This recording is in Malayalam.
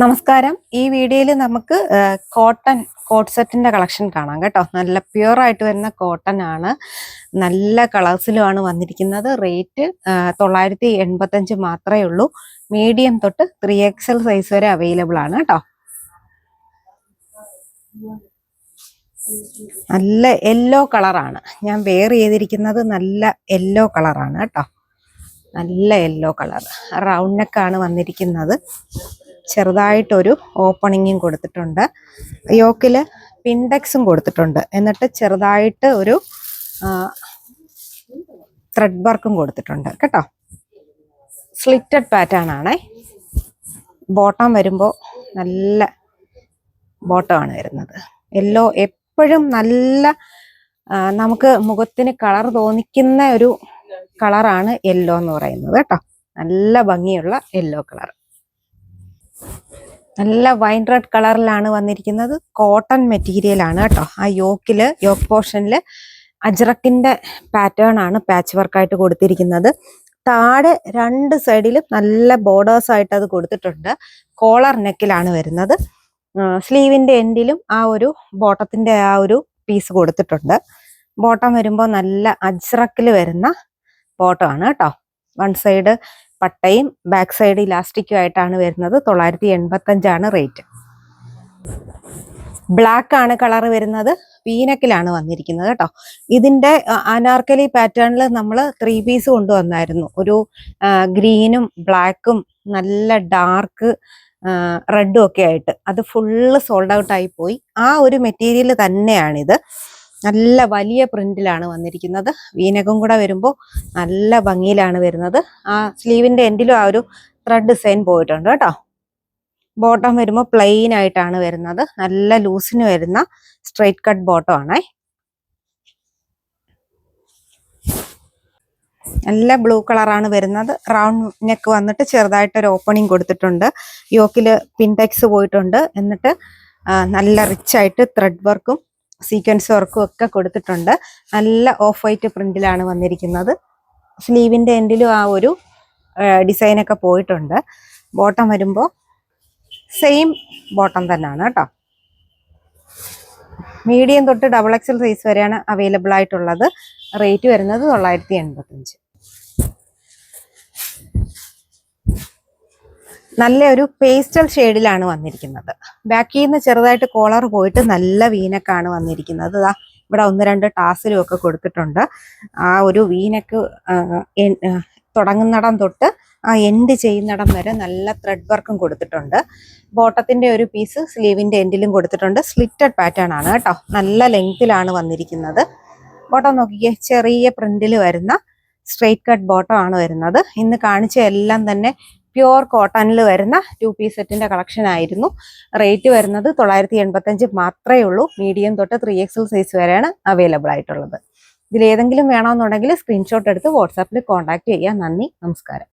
നമസ്കാരം. ഈ വീഡിയോയിൽ നമുക്ക് കോട്ടൺ കോട്ട് സെറ്റിന്റെ കളക്ഷൻ കാണാം കേട്ടോ. നല്ല പ്യുവർ ആയിട്ട് വരുന്ന കോട്ടൺ ആണ്. നല്ല കളേഴ്സിലുമാണ് വന്നിരിക്കുന്നത്. റേറ്റ് 985 മാത്രമേ ഉള്ളൂ. മീഡിയം തൊട്ട് 3XL സൈസ് വരെ അവൈലബിൾ ആണ് കേട്ടോ. നല്ല യെല്ലോ കളറാണ് ഞാൻ വെയർ ചെയ്തിരിക്കുന്നത്. നല്ല യെല്ലോ കളറാണ് കേട്ടോ. നല്ല യെല്ലോ കളർ റൗണ്ട് നെക്കാണ് വന്നിരിക്കുന്നത്. ചെറുതായിട്ടൊരു ഓപ്പണിങ്ങും കൊടുത്തിട്ടുണ്ട്. യോക്കിൽ പിൻഡെക്സും കൊടുത്തിട്ടുണ്ട്. എന്നിട്ട് ചെറുതായിട്ട് ഒരു ത്രെഡ് വർക്കും കൊടുത്തിട്ടുണ്ട് കേട്ടോ. സ്ലിറ്റഡ് പാറ്റേൺ ആണേ. ബോട്ടം വരുമ്പോൾ നല്ല ബോട്ടമാണ് വരുന്നത്. യെല്ലോ എപ്പോഴും നല്ല നമുക്ക് മുഖത്തിന് കളർ തോന്നിക്കുന്ന ഒരു കളറാണ് യെല്ലോ എന്ന് പറയുന്നത് കേട്ടോ. നല്ല ഭംഗിയുള്ള യെല്ലോ കളർ. നല്ല വൈൻ റെഡ് കളറിലാണ് വന്നിരിക്കുന്നത്. കോട്ടൺ മെറ്റീരിയൽ ആണ് കേട്ടോ. ആ യോക്ക് പോർഷനിൽ അജ്രക്കിന്റെ പാറ്റേൺ ആണ് പാച്ച് വർക്കായിട്ട് കൊടുത്തിരിക്കുന്നത്. താഴെ രണ്ട് സൈഡിലും നല്ല ബോർഡേഴ്സ് ആയിട്ട് അത് കൊടുത്തിട്ടുണ്ട്. കോളർ നെക്കിലാണ് വരുന്നത്. സ്ലീവിന്റെ എൻഡിലും ആ ഒരു ബോട്ടത്തിന്റെ ആ ഒരു പീസ് കൊടുത്തിട്ടുണ്ട്. ബോട്ടം വരുമ്പോൾ നല്ല അജ്രക്കിൽ വരുന്ന ബോട്ടം ആണ് കേട്ടോ. വൺ സൈഡ് പട്ടയും ബാക്ക് സൈഡ് ഇലാസ്റ്റിക്കും ആയിട്ടാണ് വരുന്നത്. 985 റേറ്റ്. ബ്ലാക്ക് ആണ് കളർ വരുന്നത്. വീനക്കിലാണ് വന്നിരിക്കുന്നത് കേട്ടോ. ഇതിന്റെ അനാർക്കലി പാറ്റേണിൽ നമ്മൾ 3 പീസ് കൊണ്ടുവന്നായിരുന്നു. ഒരു ഗ്രീനും ബ്ലാക്കും നല്ല ഡാർക്ക് റെഡും ഒക്കെ ആയിട്ട്. അത് ഫുള്ള് സോൾഡ് ഔട്ട് ആയി പോയി. ആ ഒരു മെറ്റീരിയൽ തന്നെയാണിത്. നല്ല വലിയ പ്രിന്റിലാണ് വന്നിരിക്കുന്നത്. വീനകം കൂടെ വരുമ്പോൾ നല്ല ഭംഗിയിലാണ് വരുന്നത്. ആ സ്ലീവിന്റെ എൻഡിലും ആ ഒരു ത്രെഡ് ഡിസൈൻ പോയിട്ടുണ്ട് കേട്ടോ. ബോട്ടം വരുമ്പോൾ പ്ലെയിൻ ആയിട്ടാണ് വരുന്നത്. നല്ല ലൂസിന് വരുന്ന സ്ട്രെയിറ്റ് കട്ട് ബോട്ടം ആണേ. നല്ല ബ്ലൂ കളറാണ് വരുന്നത്. റൗണ്ട് നെക്ക് വന്നിട്ട് ചെറുതായിട്ടൊരു ഓപ്പണിങ് കൊടുത്തിട്ടുണ്ട്. യോക്കിൽ പിൻടെക്സ് പോയിട്ടുണ്ട്. എന്നിട്ട് നല്ല റിച്ച് ആയിട്ട് ത്രെഡ് വർക്കും സീക്വൻസ് വർക്കും ഒക്കെ കൊടുത്തിട്ടുണ്ട്. നല്ല ഓഫ് വൈറ്റ് പ്രിന്റിലാണ് വന്നിരിക്കുന്നത്. സ്ലീവിന്റെ എൻഡിലും ആ ഒരു ഡിസൈനൊക്കെ പോയിട്ടുണ്ട്. ബോട്ടം വരുമ്പോൾ സെയിം ബോട്ടം തന്നെയാണ് കേട്ടോ. മീഡിയം തൊട്ട് XXL സൈസ് വരെയാണ് അവൈലബിൾ ആയിട്ടുള്ളത്. റേറ്റ് വരുന്നത് 985. നല്ലൊരു പേസ്റ്റൽ ഷെയ്ഡിലാണ് വന്നിരിക്കുന്നത്. ബാക്കിൽ നിന്ന് ചെറുതായിട്ട് കോളർ പോയിട്ട് നല്ല വീനക്കാണ് വന്നിരിക്കുന്നത്. ഇവിടെ 1-2 ടാസിലും ഒക്കെ കൊടുത്തിട്ടുണ്ട്. ആ ഒരു വീനക്ക് തുടങ്ങുന്നിടം തൊട്ട് ആ എൻഡ് ചെയ്യുന്നിടം വരെ നല്ല ത്രെഡ് വർക്കും കൊടുത്തിട്ടുണ്ട്. ബോട്ടത്തിന്റെ ഒരു പീസ് സ്ലീവിന്റെ എൻഡിലും കൊടുത്തിട്ടുണ്ട്. സ്ലിറ്റഡ് പാറ്റേൺ ആണ് കേട്ടോ. നല്ല ലെങ്തിലാണ് വന്നിരിക്കുന്നത്. ബോട്ടം നോക്കിക്കേ, ചെറിയ പ്രിന്റിൽ വരുന്ന സ്ട്രെയിറ്റ് കട്ട് ബോട്ടം ആണ് വരുന്നത്. ഇന്ന് കാണിച്ച എല്ലാം തന്നെ പ്യുവർ കോട്ടണിൽ വരുന്ന 2 പീസ് സെറ്റിന്റെ കളക്ഷൻ ആയിരുന്നു. റേറ്റ് വരുന്നത് 985 മാത്രമേ ഉള്ളൂ. മീഡിയം തൊട്ട് 3XL സൈസ് വരെയാണ് അവൈലബിൾ ആയിട്ടുള്ളത്. ഇതിലേതെങ്കിലും വേണമെന്നുണ്ടെങ്കിൽ സ്ക്രീൻഷോട്ട് എടുത്ത് വാട്സാപ്പിൽ കോൺടാക്ട് ചെയ്യാം. നന്ദി, നമസ്കാരം.